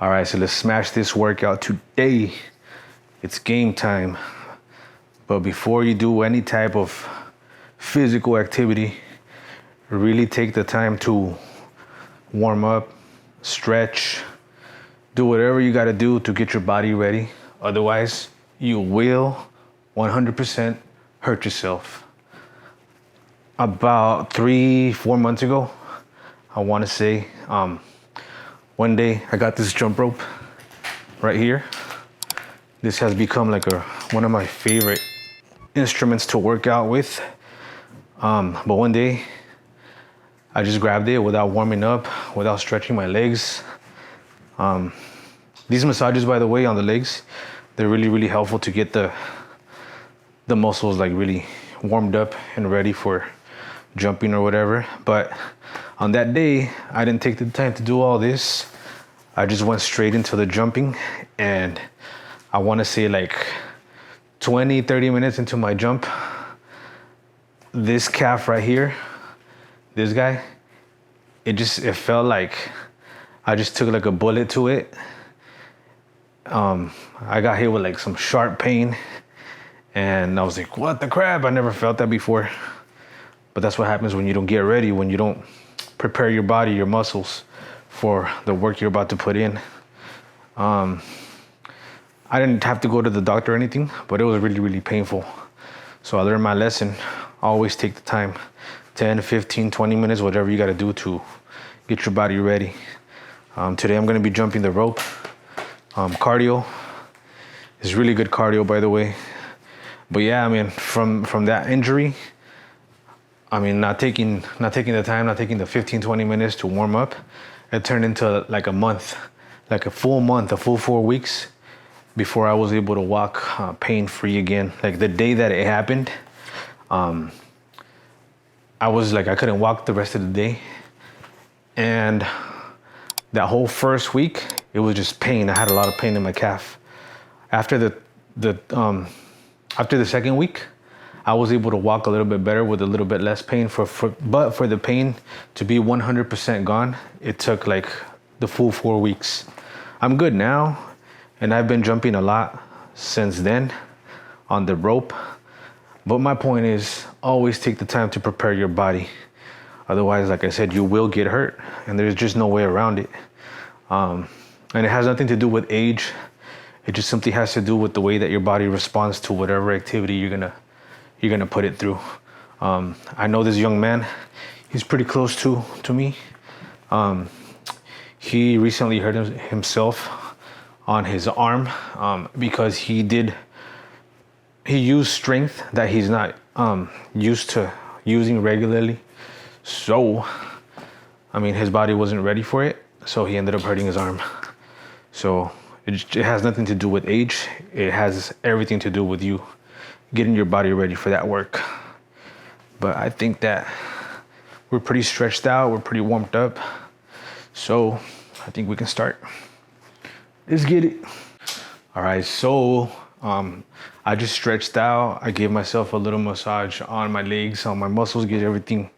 All right, so let's smash this workout today. It's game time. But before you do any type of physical activity, really take the time to warm up, stretch, do whatever you gotta do to get your body ready. Otherwise, you will 100% hurt yourself. About 3-4 months ago, I wanna say, one day I got this jump rope right here. This has become like one of my favorite instruments to work out with. But one day I just grabbed it without warming up, without stretching my legs. These massages, by the way, on the legs, they're really, really helpful to get the muscles like really warmed up and ready for jumping or whatever. But on that day, I didn't take the time to do all this. I just went straight into the jumping, and I want to say like 20-30 minutes into my jump, this calf right here, this guy, it felt like I just took like a bullet to it. I got hit with like some sharp pain, and I was like, what the crap? I never felt that before. But that's what happens when you don't get ready, when you don't prepare your body, your muscles for the work you're about to put in. I didn't have to go to the doctor or anything, but it was really, really painful. So I learned my lesson. Always take the time, 10, 15, 20 minutes, whatever you gotta do to get your body ready. Today I'm gonna be jumping the rope. Cardio is really good cardio, by the way. But yeah, I mean, from that injury, I mean, not taking the time, not taking the 15, 20 minutes to warm up, it turned into like a month, like a full 4 weeks before I was able to walk pain-free again. Like the day that it happened, I was like, I couldn't walk the rest of the day. And that whole first week, it was just pain. I had a lot of pain in my calf. After the second week, I was able to walk a little bit better with a little bit less pain. But for the pain to be 100% gone, it took like the full 4 weeks. I'm good now, and I've been jumping a lot since then on the rope. But my point is, always take the time to prepare your body. Otherwise, like I said, you will get hurt, and there's just no way around it. And it has nothing to do with age. It just simply has to do with the way that your body responds to whatever activity you're gonna put it through. I know this young man, he's pretty close to me. He recently hurt himself on his arm because he used strength that he's not used to using regularly. So, I mean, his body wasn't ready for it, so he ended up hurting his arm. So it has nothing to do with age. It has everything to do with you getting your body ready for that work. But I think that we're pretty stretched out, we're pretty warmed up. So I think we can start. Let's get it. All right, so I just stretched out. I gave myself a little massage on my legs, on my muscles, get everything,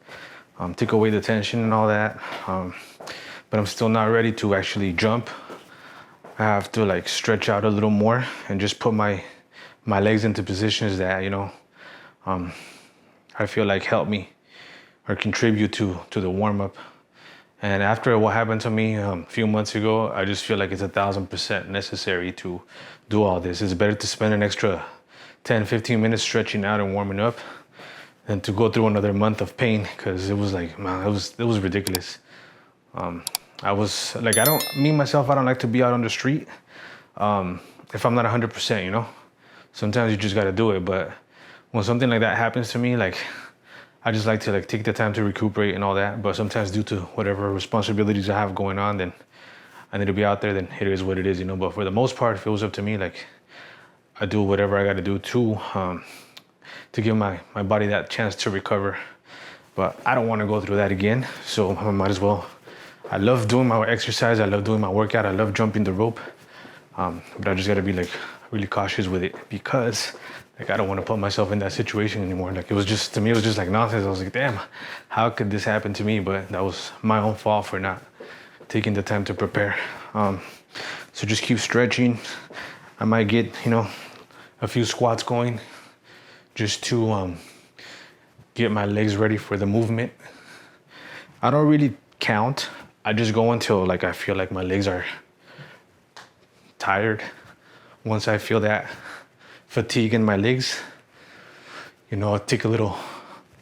took away the tension and all that. But I'm still not ready to actually jump. I have to like stretch out a little more and just put my legs into positions that, you know, I feel like help me or contribute to the warm up. And after what happened to me a few months ago, I just feel like it's 1,000% necessary to do all this. It's better to spend an extra 10, 15 minutes stretching out and warming up than to go through another month of pain, because it was like, man, it was ridiculous. I was like, I don't like to be out on the street if I'm not 100%, you know? Sometimes you just gotta do it. But when something like that happens to me, like, I just like to like take the time to recuperate and all that. But sometimes due to whatever responsibilities I have going on, then I need to be out there, then it is what it is, you know? But for the most part, if it was up to me, like, I do whatever I gotta do to give my body that chance to recover. But I don't wanna go through that again, so I might as well. I love doing my exercise, I love doing my workout, I love jumping the rope. But I just gotta be like really cautious with it, because like I don't want to put myself in that situation anymore. Like to me it was just like nonsense. I was like, damn, how could this happen to me? But that was my own fault for not taking the time to prepare. So just keep stretching. I might get, a few squats going just to get my legs ready for the movement. I don't really count. I just go until like I feel like my legs are tired. Once I feel that fatigue in my legs, I'll take a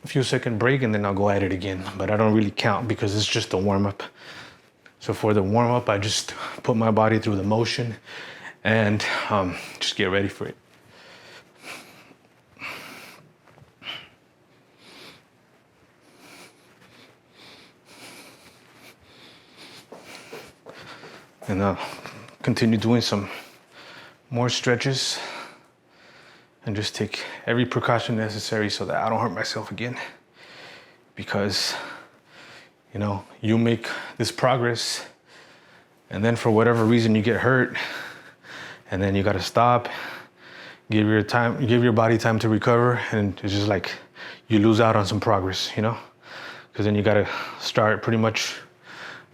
few second break and then I'll go at it again. But I don't really count because it's just a warm up. So for the warm up, I just put my body through the motion and just get ready for it. And I'll continue doing some more stretches and just take every precaution necessary so that I don't hurt myself again. Because, you make this progress and then for whatever reason you get hurt and then you gotta stop, give your body time to recover, and it's just like you lose out on some progress, because then you gotta start pretty much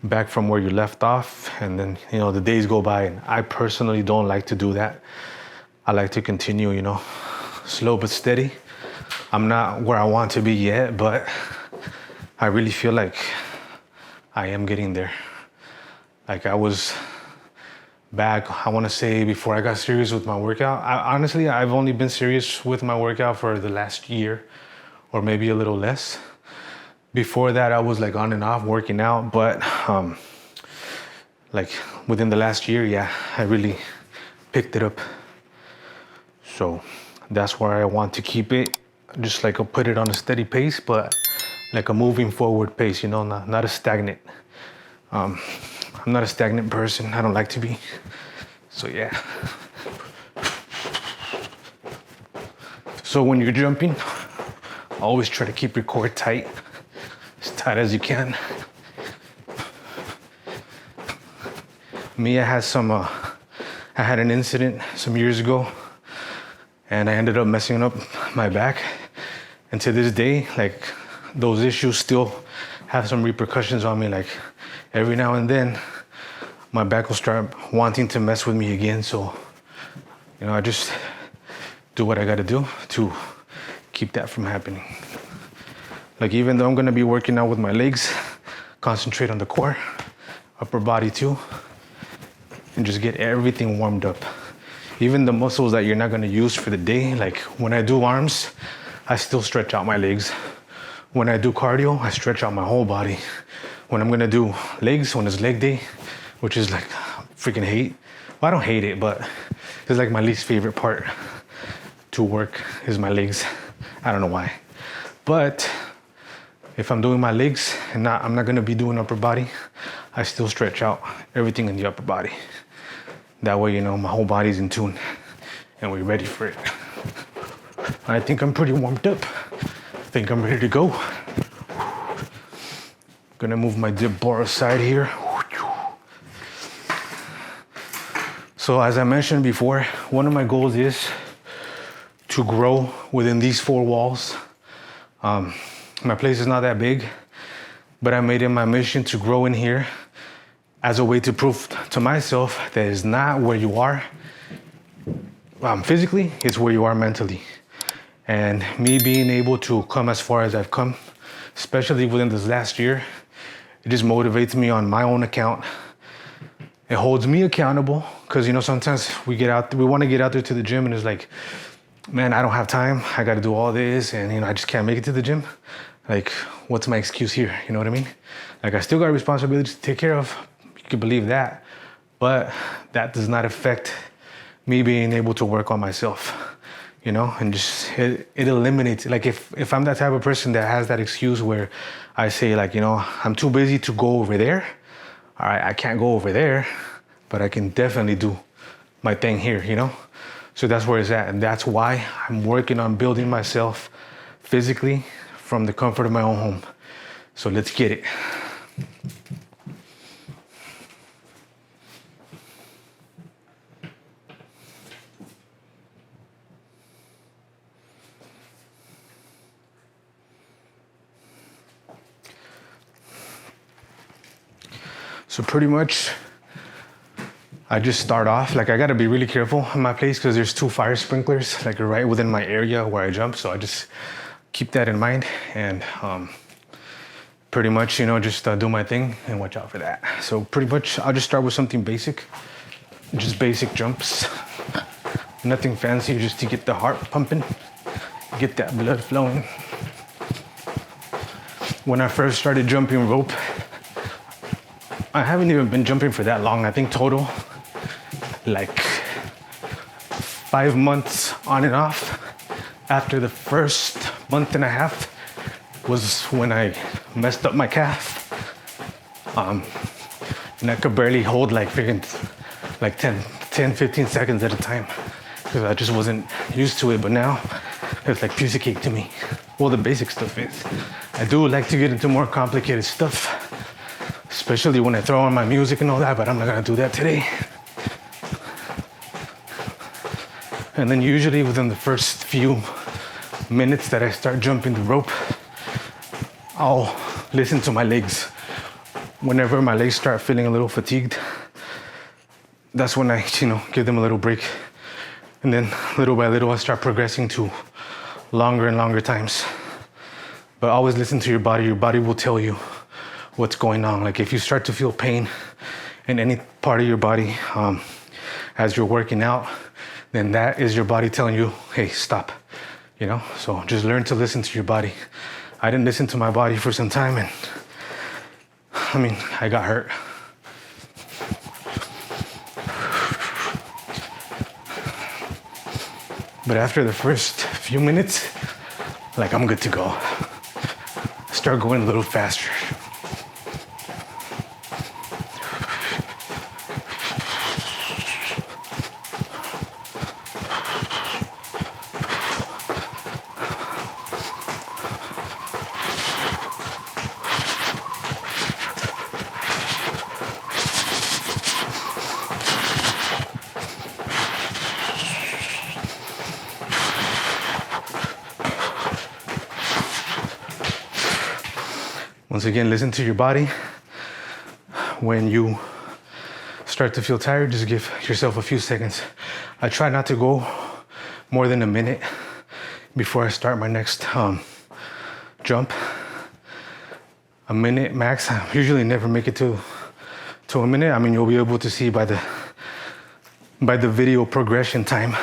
back from where you left off, and then the days go by, and I personally don't like to do that. I like to continue, slow but steady. I'm not where I want to be yet, but I really feel like I am getting there. Like I was back, I want to say, before I got serious with my workout. I've only been serious with my workout for the last year or maybe a little less. Before that, I was like on and off working out, but like within the last year, yeah, I really picked it up. So that's where I want to keep it. Just like I'll put it on a steady pace, but like a moving forward pace, not a stagnant. I'm not a stagnant person. I don't like to be. So yeah. So when you're jumping, always try to keep your core tight, as tight as you can. Me, I had an incident some years ago, and I ended up messing up my back. And to this day, like those issues still have some repercussions on me. Like every now and then, my back will start wanting to mess with me again. So, I just do what I gotta do to keep that from happening. Like even though I'm gonna be working out with my legs, concentrate on the core, upper body too, and just get everything warmed up. Even the muscles that you're not gonna use for the day, like when I do arms, I still stretch out my legs. When I do cardio, I stretch out my whole body. When I'm gonna do legs, when it's leg day, which is like freaking hate. Well, I don't hate it, but it's like my least favorite part to work is my legs. I don't know why. But if I'm doing my legs and I'm not gonna be doing upper body, I still stretch out everything in the upper body. That way, my whole body's in tune and we're ready for it. I think I'm pretty warmed up. I think I'm ready to go. Gonna move my dip bar aside here. So as I mentioned before, one of my goals is to grow within these four walls. My place is not that big, but I made it my mission to grow in here as a way to prove to myself that it's not where you are physically, it's where you are mentally. And me being able to come as far as I've come, especially within this last year, it just motivates me on my own account. It holds me accountable because, sometimes we want to get out there to the gym and it's like, man, I don't have time. I got to do all this and, I just can't make it to the gym. Like, what's my excuse here? You know what I mean? Like, I still got responsibilities to take care of. You can believe that. But that does not affect me being able to work on myself. And just it eliminates, like if I'm that type of person that has that excuse where I say like, I'm too busy to go over there. All right, I can't go over there, but I can definitely do my thing here, So that's where it's at. And that's why I'm working on building myself physically from the comfort of my own home. So let's get it. So pretty much I just start off, like I gotta be really careful in my place because there's 2 fire sprinklers like right within my area where I jump. So I just keep that in mind and pretty much, you know, just do my thing and watch out for that. So pretty much I'll just start with something basic, just basic jumps, nothing fancy, just to get the heart pumping, get that blood flowing. When I first started jumping rope, I haven't even been jumping for that long. I think total like 5 months on and off. After the first month and a half was when I messed up my calf. And I could barely hold like 10, 15 seconds at a time because I just wasn't used to it. But now it's like piece of cake to me. Well, the basic stuff is. I do like to get into more complicated stuff, especially when I throw on my music and all that, but I'm not gonna do that today. And then usually within the first few minutes that I start jumping the rope, I'll listen to my legs. Whenever my legs start feeling a little fatigued, that's when I, you know, give them a little break. And then little by little, I start progressing to longer and longer times. But always listen to your body. Your body will tell you what's going on. Like if you start to feel pain in any part of your body as you're working out, then that is your body telling you, hey, stop, you know? So just learn to listen to your body. I didn't listen to my body for some time and I got hurt. But after the first few minutes, like I'm good to go. Start going a little faster. Once again, listen to your body. When you start to feel tired, just give yourself a few seconds. I try not to go more than a minute before I start my next jump. A minute max. I usually never make it to a minute. I mean, you'll be able to see by the video progression time.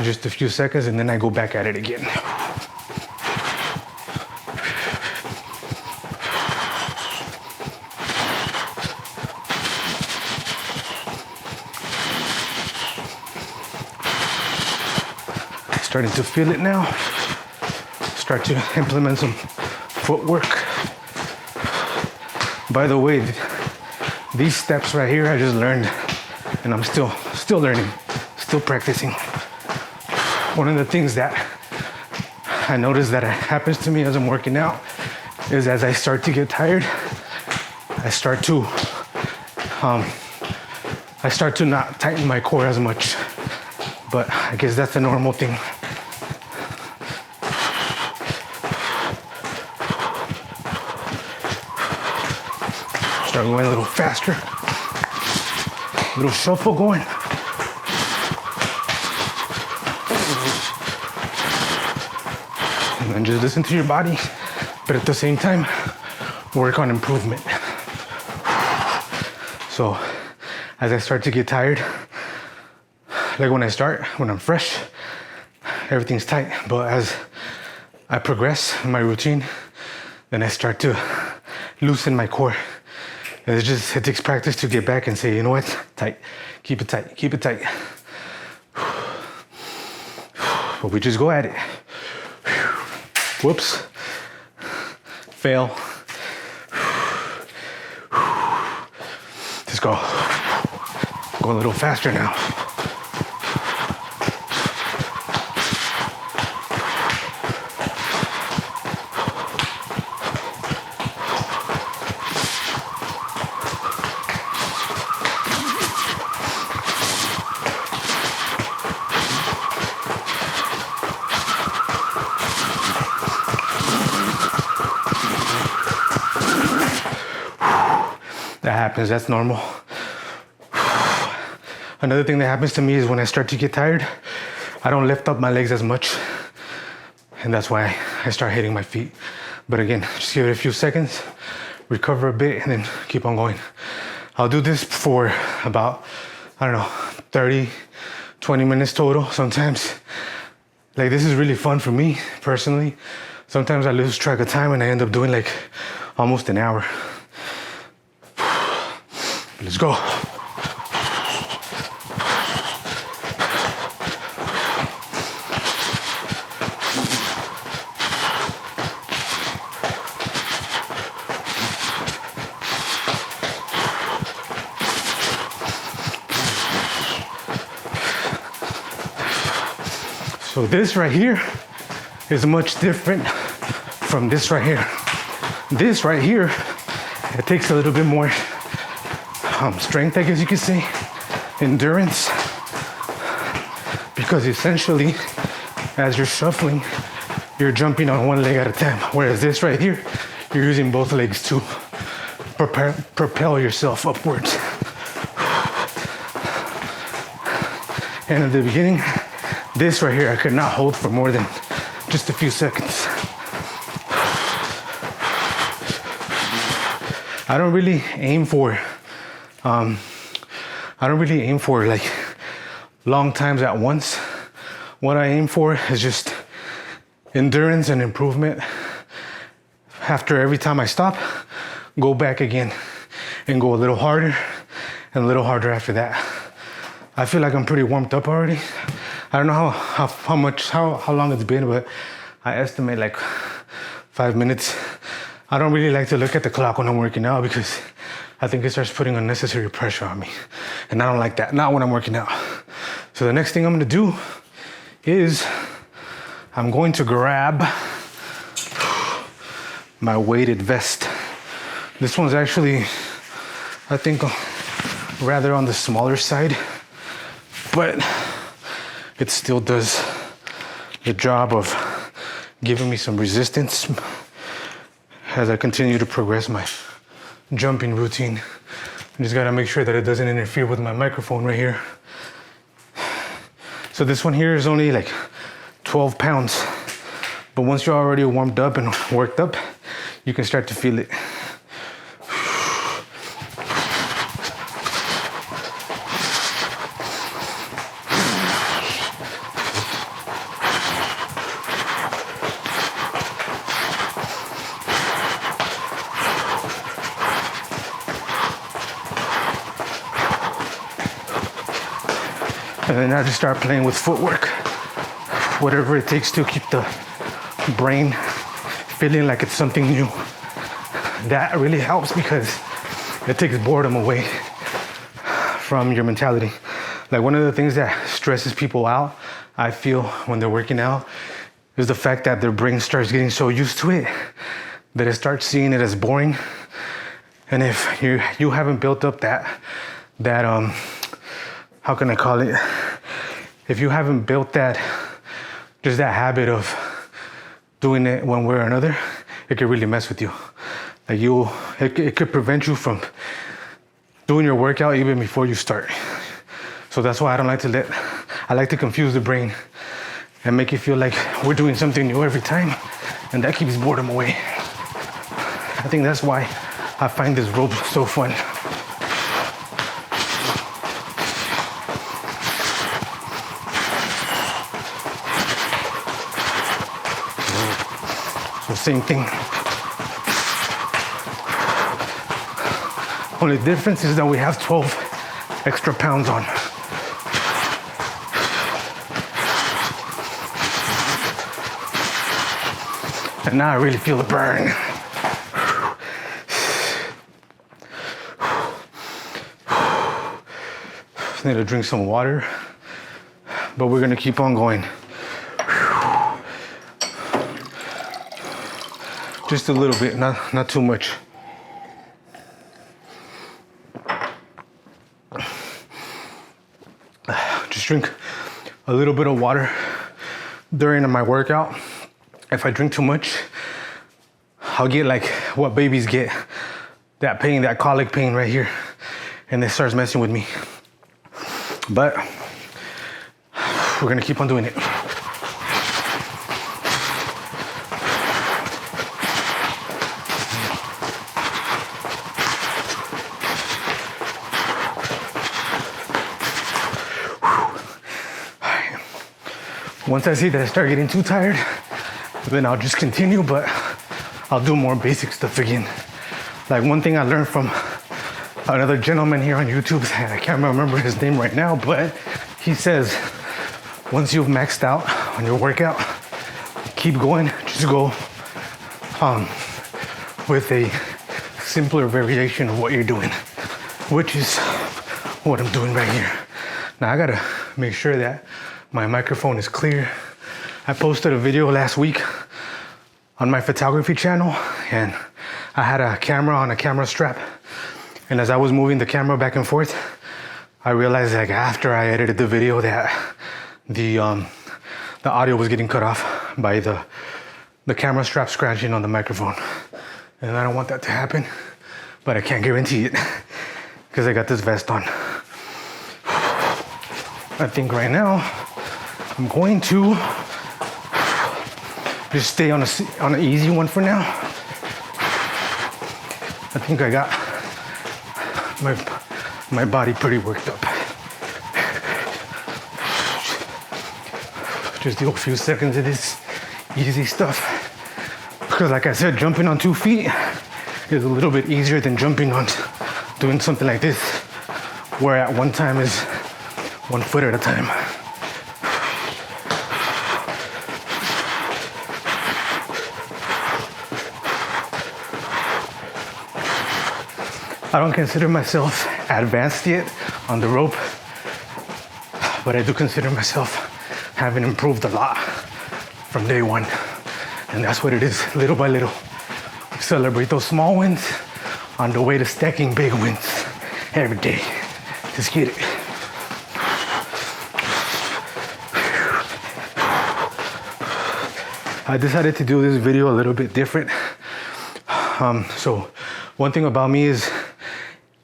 Just a few seconds and then I go back at it again. Starting to feel it now. Start to implement some footwork. By the way, these steps right here I just learned and I'm still learning, still practicing. One of the things that I notice that happens to me as I'm working out is as I start to get tired, I start to not tighten my core as much. But I guess that's a normal thing. Start going a little faster. A little shuffle going. And then just listen to your body, but at the same time, work on improvement. So as I start to get tired, like when I'm fresh, everything's tight. But as I progress in my routine, then I start to loosen my core. And it takes practice to get back and say, you know what, tight, keep it tight, keep it tight. But we just go at it. Whoops, fail. Let's go. Go a little faster now. That happens, that's normal. Another thing that happens to me is when I start to get tired, I don't lift up my legs as much. And that's why I start hitting my feet. But again, just give it a few seconds, recover a bit, and then keep on going. I'll do this for about, 30, 20 minutes total. Sometimes, like, this is really fun for me personally. Sometimes I lose track of time and I end up doing like almost an hour. Let's go. So this right here is much different from this right here. This right here, it takes a little bit more strength, I guess you could say, endurance, because essentially, as you're shuffling, you're jumping on one leg at a time. Whereas this right here, you're using both legs to propel yourself upwards. And at the beginning, this right here, I could not hold for more than just a few seconds. I don't really aim for like long times at once. What I aim for is just endurance and improvement. After every time I stop, go back again and go a little harder and a little harder after that. I feel like I'm pretty warmed up already. I don't know how long it's been, but I estimate like 5 minutes. I don't really like to look at the clock when I'm working out because I think it starts putting unnecessary pressure on me. And I don't like that, not when I'm working out. So the next thing I'm gonna do is I'm going to grab my weighted vest. This one's actually, I think, rather on the smaller side, but it still does the job of giving me some resistance as I continue to progress my jumping routine. I just gotta make sure that it doesn't interfere with my microphone right here. So this one here is only like 12 pounds, but once you're already warmed up and worked up, you can start to feel it. And then I just start playing with footwork, whatever it takes to keep the brain feeling like it's something new. That really helps because it takes boredom away from your mentality. Like, one of the things that stresses people out, I feel, when they're working out, is the fact that their brain starts getting so used to it that it starts seeing it as boring. And if you haven't built up that how can I call it? If you haven't built that habit of doing it one way or another, it could really mess with you. Like, it could prevent you from doing your workout even before you start. So that's why I like to confuse the brain and make it feel like we're doing something new every time, and that keeps boredom away. I think that's why I find this rope so fun. So same thing. Only difference is that we have 12 extra pounds on. And now I really feel the burn. Need to drink some water, but we're gonna keep on going. Just a little bit, not too much. Just drink a little bit of water during my workout. If I drink too much, I'll get like what babies get, that pain, that colic pain right here, and it starts messing with me. but we're gonna keep on doing it. Once I see that I start getting too tired, then I'll just continue, but I'll do more basic stuff again. Like one thing I learned from another gentleman here on YouTube, and I can't remember his name right now, but he says, once you've maxed out on your workout, keep going, just go with a simpler variation of what you're doing, which is what I'm doing right here. Now I gotta make sure that my microphone is clear. I posted a video last week on my photography channel, and I had a camera on a camera strap. And as I was moving the camera back and forth, I realized like after I edited the video that the audio was getting cut off by the camera strap scratching on the microphone. And I don't want that to happen, but I can't guarantee it because I got this vest on. I think right now, I'm going to just stay on an easy one for now. I think I got my body pretty worked up. Just do a few seconds of this easy stuff. Because like I said, jumping on 2 feet is a little bit easier than jumping on doing something like this, where at one time is 1 foot at a time. I don't consider myself advanced yet on the rope, but I do consider myself having improved a lot from day one. And that's what it is, little by little. Celebrate those small wins on the way to stacking big wins every day. Just get it. I decided to do this video a little bit different. So one thing about me is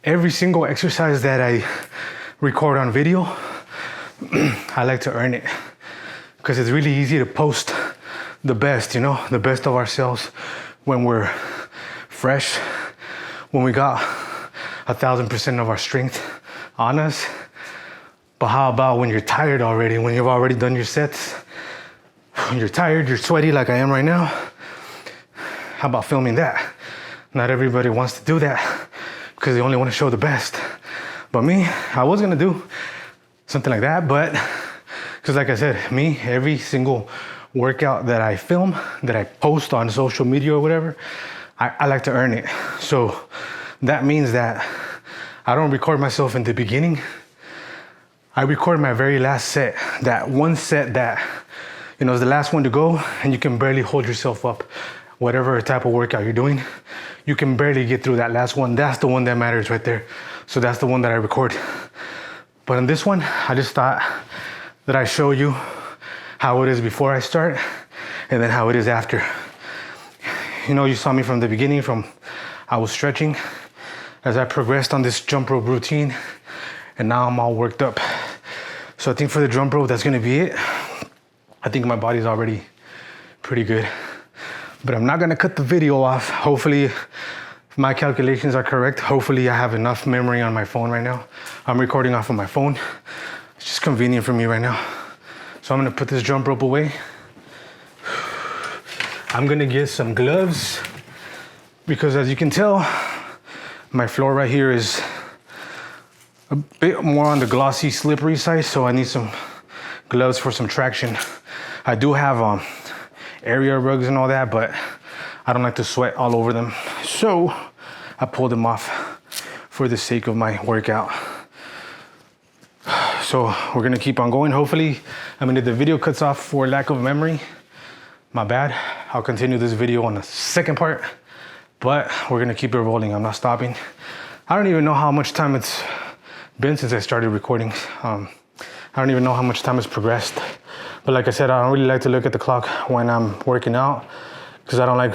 every single exercise that I record on video, I like to earn it, because it's really easy to post the best, you know, the best of ourselves when we're fresh, when we got 1,000% of our strength on us. But how about when you're tired already, when you've already done your sets, when you're tired, you're sweaty like I am right now? How about filming that? Not everybody wants to do that because they only want to show the best. But me, I was gonna do something like that, but because like I said, me, every single workout that I film, that I post on social media or whatever, I like to earn it. So that means that I don't record myself in the beginning. I record my very last set, that one set that, you know, is the last one to go, and you can barely hold yourself up. Whatever type of workout you're doing, you can barely get through that last one. That's the one that matters right there. So that's the one that I record. But on this one, I just thought that I show you how it is before I start and then how it is after. You know, you saw me from the beginning, I was stretching as I progressed on this jump rope routine, and now I'm all worked up. So I think for the jump rope, that's gonna be it. I think my body's already pretty good. But I'm not gonna cut the video off. Hopefully, if my calculations are correct, hopefully I have enough memory on my phone right now. I'm recording off of my phone. It's just convenient for me right now. So I'm gonna put this jump rope away. I'm gonna get some gloves because as you can tell, my floor right here is a bit more on the glossy, slippery side, so I need some gloves for some traction. I do have area rugs and all that, but I don't like to sweat all over them. So I pulled them off for the sake of my workout. So we're gonna keep on going. Hopefully, I mean, if the video cuts off for lack of memory, my bad. I'll continue this video on the second part, but we're gonna keep it rolling. I'm not stopping. I don't even know how much time it's been since I started recording. I don't even know how much time has progressed. But like I said, I don't really like to look at the clock when I'm working out because I don't like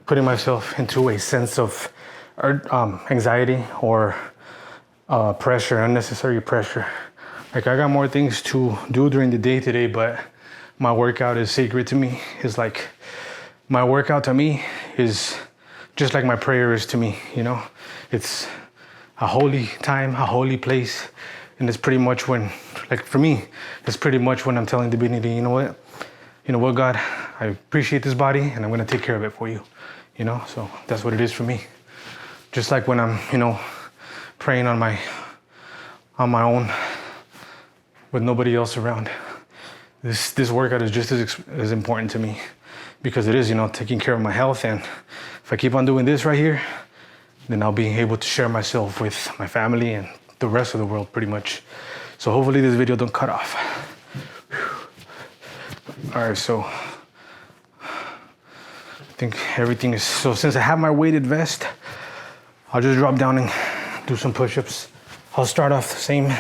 putting myself into a sense of anxiety or pressure, unnecessary pressure Like, I got more things to do during the day today, but my workout is sacred to me. It's like, my workout to me is just like my prayer is to me, you know? It's a holy time, a holy place. And it's pretty much when, like for me, it's pretty much when I'm telling divinity, you know what, God, I appreciate this body and I'm gonna take care of it for you, you know? So that's what it is for me. Just like when I'm, you know, praying on my own with nobody else around. This workout is just as important to me because it is, you know, taking care of my health. And if I keep on doing this right here, then I'll be able to share myself with my family and the rest of the world pretty much. So hopefully this video don't cut off. All right, so I think everything is, so since I have my weighted vest, I'll just drop down and do some push-ups. I'll start off the same,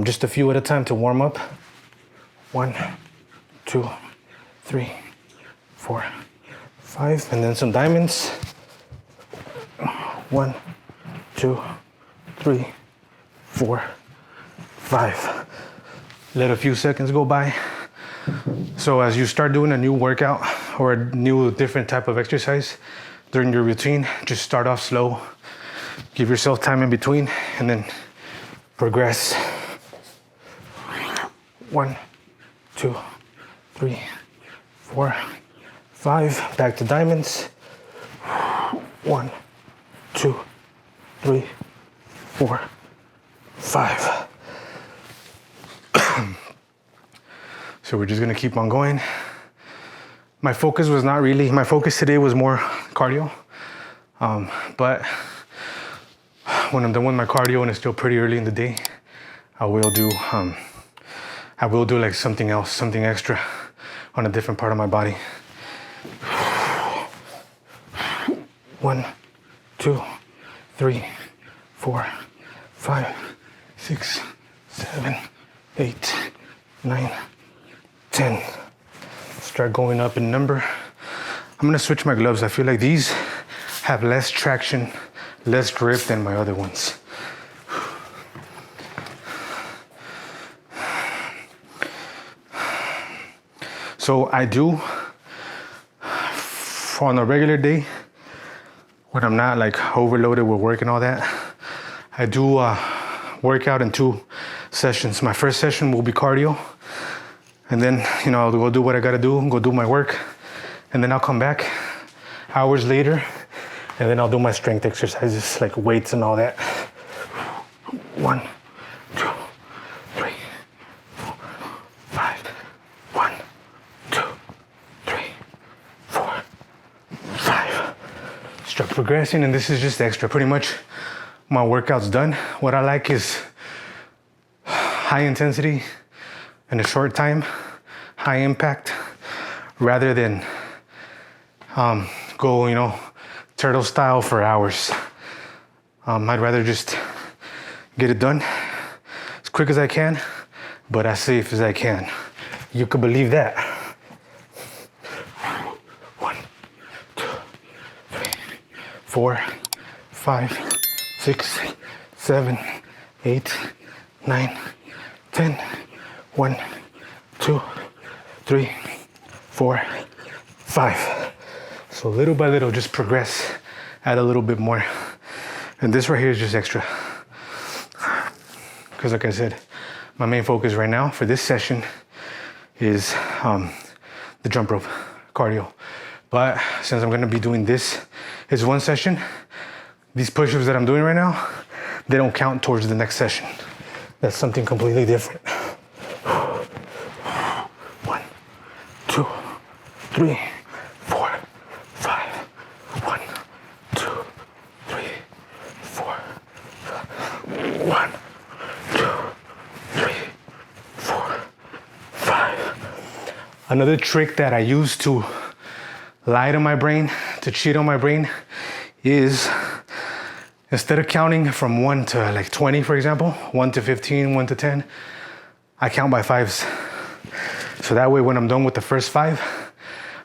just a few at a time to warm up. 1, 2, 3, 4, 5, and then some diamonds. 1, 2, 3, 4, 5. Let a few seconds go by. So as you start doing a new workout or a new different type of exercise during your routine, just start off slow. Give yourself time in between and then progress. 1, 2, 3, 4, 5. Back to diamonds. 1, 2, 3, 4, 5. So we're just gonna keep on going. My focus today was more cardio. But when I'm done with my cardio and it's still pretty early in the day, I will do like something else, something extra on a different part of my body. 1, 2, 3, 4, 5, 6, 7, 8, 9, 10. Start going up in number. I'm gonna switch my gloves. I feel like these have less traction, less grip than my other ones. So I do, on a regular day, when I'm not like overloaded with work and all that, I do work out in 2 sessions. My first session will be cardio, and then, you know, I'll go do what I gotta do, go do my work, and then I'll come back hours later, and then I'll do my strength exercises, like weights and all that. 1, 2, 3, 4, 5. 1, 2, 3, 4, 5. Start progressing, and this is just extra. Pretty much my workout's done. What I like is high intensity in a short time, high impact, rather than go, you know, turtle style for hours. I'd rather just get it done as quick as I can, but as safe as I can. You could believe that. 1, 2, 3, 4, 5, 6, 7, 8, 9, 10. 1, 2, 3, 4, 5. So little by little, just progress, add a little bit more. And this right here is just extra. Because like I said, my main focus right now for this session is the jump rope cardio. But since I'm gonna be doing this as one session, these push-ups that I'm doing right now, they don't count towards the next session. That's something completely different. 1, 2, 3, 4, 5. 1, 2, 3, 4, 1, 2, 3, 4, 5. Another trick that I use to lie to my brain, to cheat on my brain, is instead of counting from 1 to like 20, for example, 1 to 15, 1 to 10, I count by 5s. So that way when I'm done with the first 5,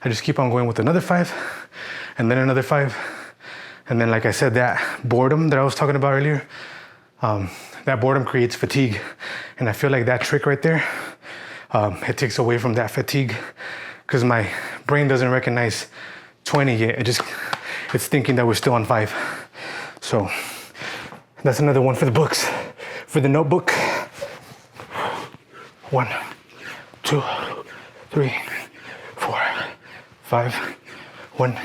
I just keep on going with another 5, and then another 5. And then, like I said, that boredom that I was talking about earlier, that boredom creates fatigue. And I feel like that trick right there, it takes away from that fatigue because my brain doesn't recognize 20 yet. It's thinking that we're still on 5. So that's another one for the books, for the notebook. 1, 2, 3, 4, 5. 1,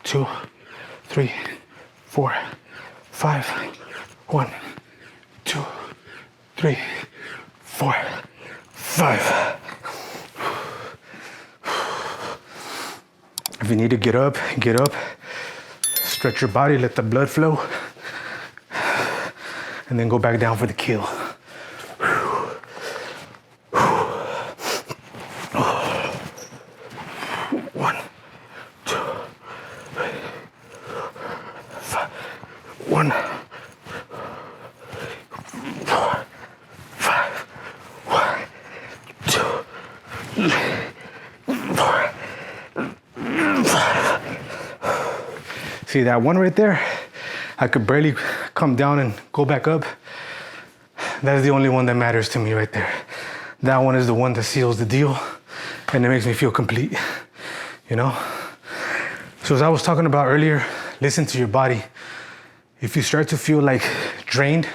2, 3, 4, 5. 1, 2, 3, 4, 5. If you need to get up, get up. Stretch your body, let the blood flow. And then go back down for the kill. 1, 2, 3, 5. 1, 4, 5. 1, 2, 3, 4, 5. See that one right there? I could barely come down and go back up. That is the only one that matters to me right there. That one is the one that seals the deal and it makes me feel complete, you know? So as I was talking about earlier, listen to your body. If you start to feel like drained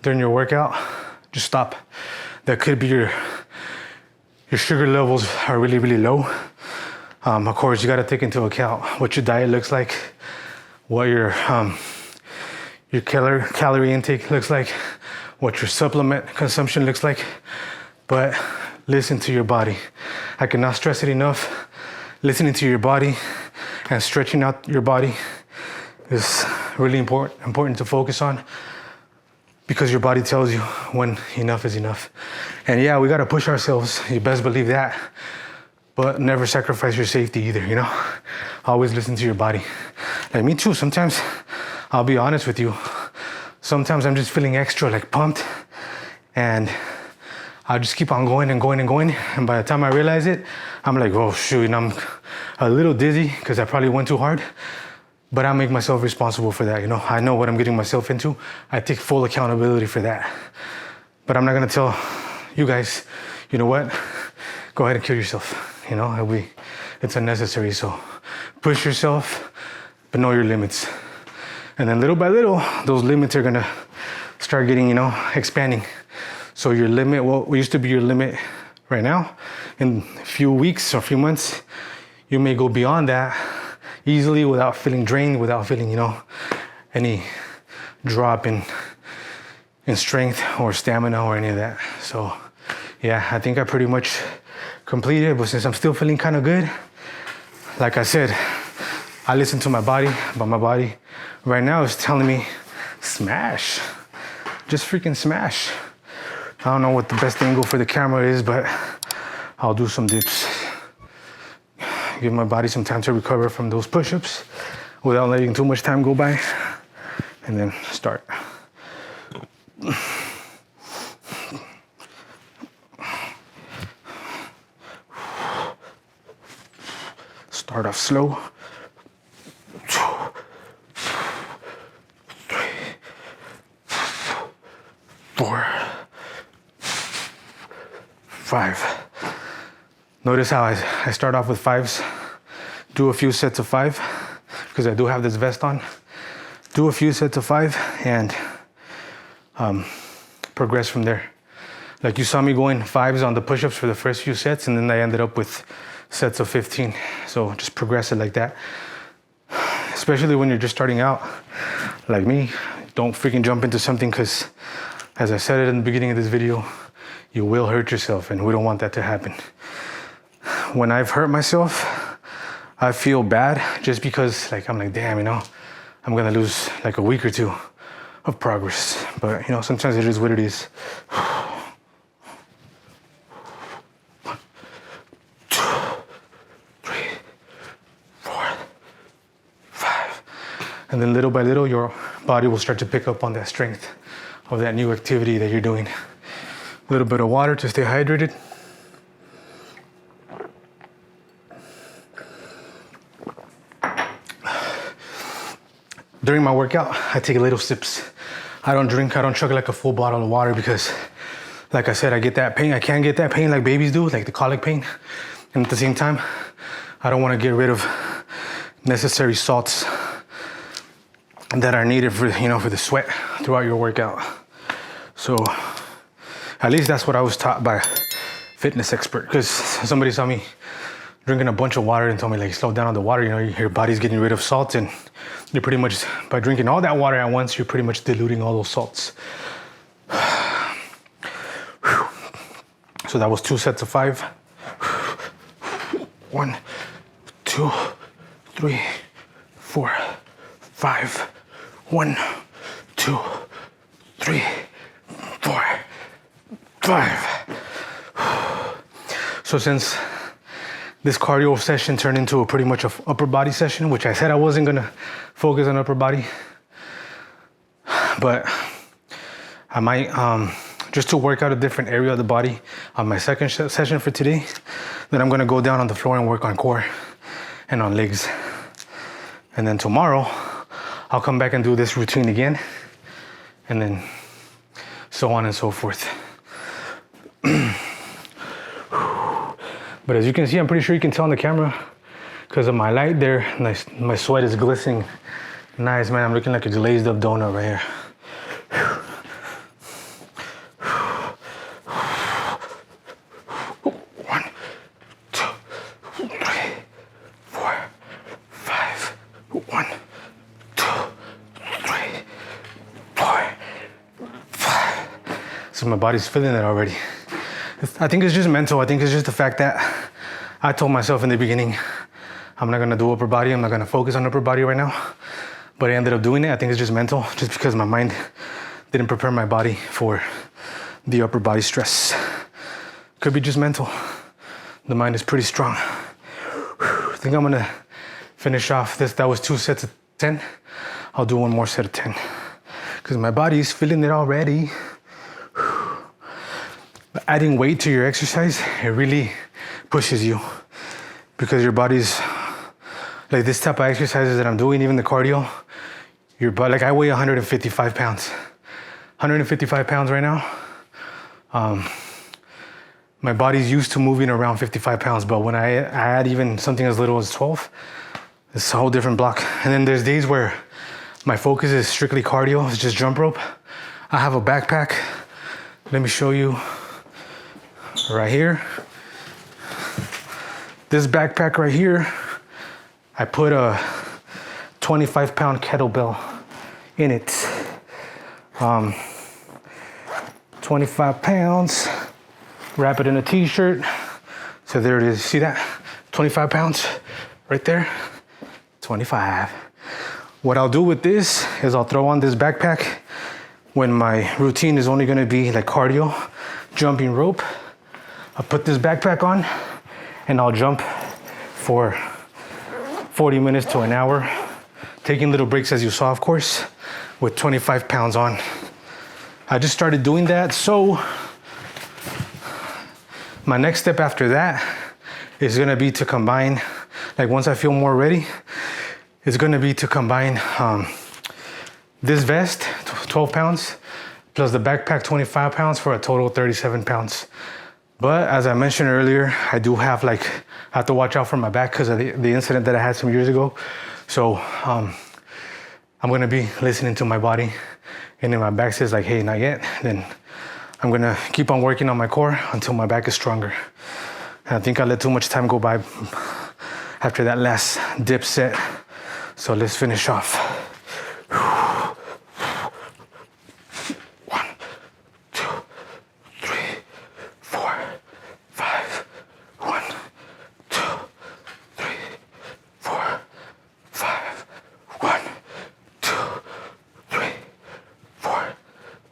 during your workout, just stop. That could be your sugar levels are really, really low. Of course, you gotta take into account what your diet looks like, what your calorie intake looks like, what your supplement consumption looks like, but listen to your body. I cannot stress it enough. Listening to your body and stretching out your body is really important to focus on because your body tells you when enough is enough. And yeah, we gotta push ourselves, you best believe that, but never sacrifice your safety either, you know? Always listen to your body. Like me too, sometimes, I'll be honest with you, sometimes I'm just feeling extra like pumped and I'll just keep on going and going and going. And by the time I realize it, I'm like, oh shoot, and I'm a little dizzy because I probably went too hard, but I make myself responsible for that, you know? I know what I'm getting myself into. I take full accountability for that. But I'm not gonna tell you guys, you know what? Go ahead and kill yourself, you know? It's unnecessary, so push yourself, but know your limits. And then little by little, those limits are gonna start getting, you know, expanding. So your limit, what used to be your limit right now, in a few weeks or a few months, you may go beyond that easily without feeling drained, without feeling, you know, any drop in strength or stamina or any of that. So yeah, I think I pretty much completed, but since I'm still feeling kind of good, like I said, I listen to my body, but my body right now is telling me, smash, just freaking smash. I don't know what the best angle for the camera is, but I'll do some dips. Give my body some time to recover from those push-ups without letting too much time go by, and then start. Start off slow. 2, 3, 4, 5. Notice how I start off with 5s. Do a few sets of 5 because I do have this vest on. Do a few sets of 5 and progress from there. Like you saw me going 5s on the push-ups for the first few sets, and then I ended up with sets of 15. So just progress it like that. Especially when you're just starting out, like me, don't freaking jump into something because, as I said it in the beginning of this video, you will hurt yourself, and we don't want that to happen. When I've hurt myself, I feel bad just because, like, I'm like, damn, you know, I'm gonna lose like a week or 2 of progress. But, you know, sometimes it is what it is. 1, 2, 3, 4, 5. And then little by little, your body will start to pick up on that strength of that new activity that you're doing. A little bit of water to stay hydrated. During my workout, I take little sips I don't chug like a full bottle of water because, like I said, I get that pain. I can't get that pain like babies do, like the colic pain. And at the same time, I don't want to get rid of necessary salts that are needed for, for the sweat throughout your workout. So at least that's what I was taught by a fitness expert, because somebody saw me drinking a bunch of water and told me, like, slow down on the water. Your body's getting rid of salt, and you're pretty much, by drinking all that water at once, you're pretty much diluting all those salts. So that was 2 sets of 5. 1, 2, 3, 4, 5. 1, 2, 3, 4, 5. So since this cardio session turned into a pretty much a upper body session, which I said I wasn't gonna focus on upper body, but I might, just to work out a different area of the body on my second session for today, then I'm gonna go down on the floor and work on core and on legs. And then tomorrow, I'll come back and do this routine again, and then so on and so forth. But as you can see, I'm pretty sure you can tell on the camera because of my light there, my sweat is glistening. Nice, man, I'm looking like a glazed up donut right here. 1, 2, 3, 4, 5. 1, 2, 3, 4, 5. So my body's feeling it already. I think it's just mental. I think it's just the fact that I told myself in the beginning, I'm not gonna do upper body. I'm not gonna focus on upper body right now. But I ended up doing it. I think it's just mental, just because my mind didn't prepare my body for the upper body stress. Could be just mental. The mind is pretty strong. I think I'm gonna finish off this. That was 2 sets of 10. I'll do 1 more set of 10 because my body is feeling it already. Adding weight to your exercise, it really pushes you, because your body's, like this type of exercises that I'm doing, even the cardio, your body, like I weigh 155 pounds. 155 pounds right now. My body's used to moving around 55 pounds, but when I add even something as little as 12, it's a whole different block. And then there's days where my focus is strictly cardio, it's just jump rope. I have a backpack. Let me show you. Right here, this backpack right here, I put a 25-pound kettlebell in it. 25 pounds, wrap it in a t-shirt. So there it is, see that? 25 pounds right there, 25. What I'll do with this is I'll throw on this backpack when my routine is only gonna be like cardio, jumping rope. I'll put this backpack on and I'll jump for 40 minutes to an hour, taking little breaks as you saw, of course, with 25 pounds on. I just started doing that, so my next step after that is gonna be to combine, like once I feel more ready, it's gonna be to combine this vest, 12 pounds, plus the backpack, 25 pounds, for a total of 37 pounds. But as I mentioned earlier, I do have I have to watch out for my back because of the incident that I had some years ago. So I'm gonna be listening to my body, and if my back says like, hey, not yet, then I'm gonna keep on working on my core until my back is stronger. And I think I let too much time go by after that last dip set. So let's finish off. 1, 2, 3, 4, 5. 1, 2, 3, 4, 5. 1, 2, 3, 4,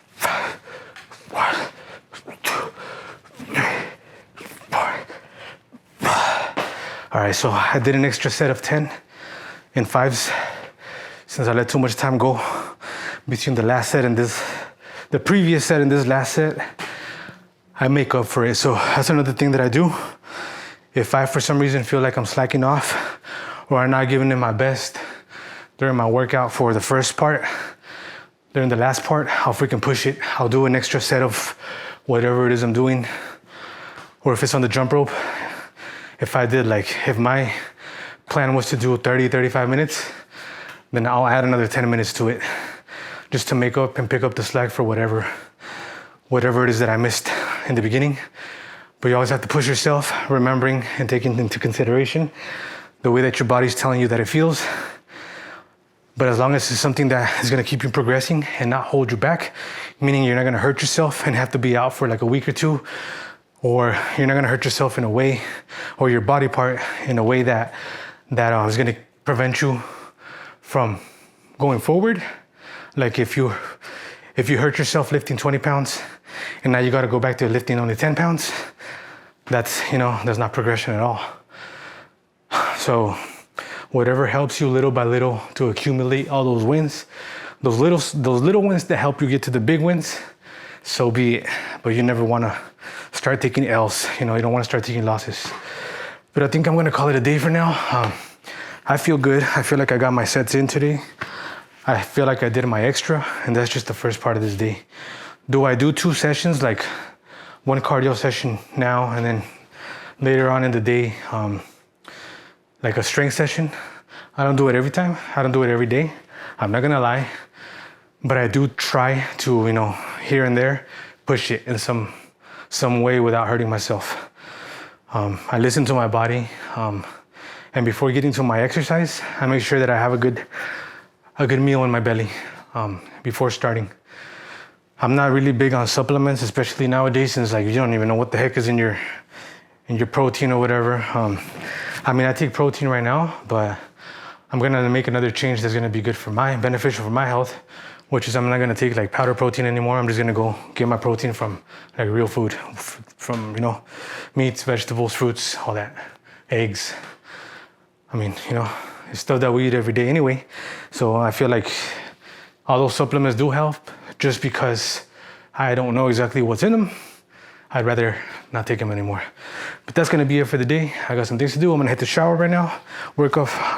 5. 1, 2, 3, 4. All right, so I did an extra set of 10 in 5s since I let too much time go between the last set and the previous set and this last set. I make up for it. So that's another thing that I do. If I, for some reason, feel like I'm slacking off or I'm not giving it my best during my workout for the first part, During the last part, I'll freaking push it. I'll do an extra set of whatever it is I'm doing. Or if it's on the jump rope, if my plan was to do 30, 35 minutes, then I'll add another 10 minutes to it just to make up and pick up the slack for whatever it is that I missed in the beginning. But you always have to push yourself, remembering and taking into consideration the way that your body's telling you that it feels. But as long as it's something that is gonna keep you progressing and not hold you back, meaning you're not gonna hurt yourself and have to be out for like a week or two, or you're not gonna hurt yourself in a way, or your body part in a way that is gonna prevent you from going forward. Like if you hurt yourself lifting 20 pounds and now you gotta go back to lifting only 10 pounds, that's not progression at all. So whatever helps you little by little to accumulate all those wins, those little wins that help you get to the big wins, so be it. But you never wanna start taking L's, you don't wanna start taking losses. But I think I'm gonna call it a day for now. I feel good. I feel like I got my sets in today. I feel like I did my extra, and that's just the first part of this day. Do I do 2 sessions, like one cardio session now, and then later on in the day, like a strength session? I don't do it every time. I don't do it every day. I'm not gonna lie, but I do try to, here and there, push it in some way without hurting myself. I listen to my body, and before getting to my exercise, I make sure that I have a good meal in my belly before starting. I'm not really big on supplements, especially nowadays, since you don't even know what the heck is in your protein or whatever. I take protein right now, but I'm gonna make another change that's gonna be beneficial for my health, which is I'm not gonna take powder protein anymore. I'm just gonna go get my protein from real food, from meats, vegetables, fruits, all that, eggs. It's stuff that we eat every day anyway. So I feel like all those supplements do help. Just because I don't know exactly what's in them, I'd rather not take them anymore. But that's gonna be it for the day. I got some things to do. I'm gonna hit the shower right now,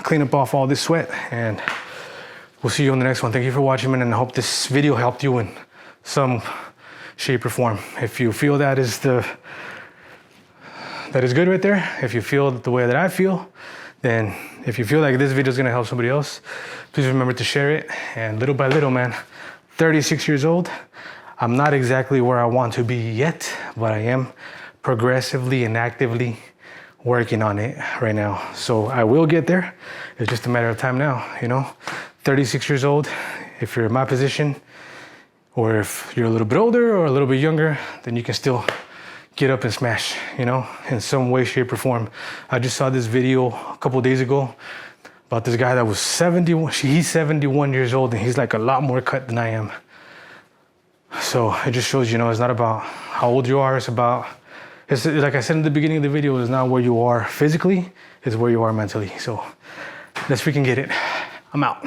clean up off all this sweat, and we'll see you on the next one. Thank you for watching, man, and I hope this video helped you in some shape or form. If you feel that is good right there, if you feel the way that I feel, then if you feel like this video is gonna help somebody else, please remember to share it. And little by little, man, 36 years old, I'm not exactly where I want to be yet, but I am progressively and actively working on it right now. So I will get there. It's just a matter of time now, 36 years old, if you're in my position, or if you're a little bit older or a little bit younger, then you can still get up and smash, in some way, shape, or form. I just saw this video a couple days ago about this guy that was 71. He's 71 years old, and he's a lot more cut than I am. So it just shows, it's not about how old you are. It's like I said in the beginning of the video, it's not where you are physically, it's where you are mentally. So let's freaking get it. I'm out.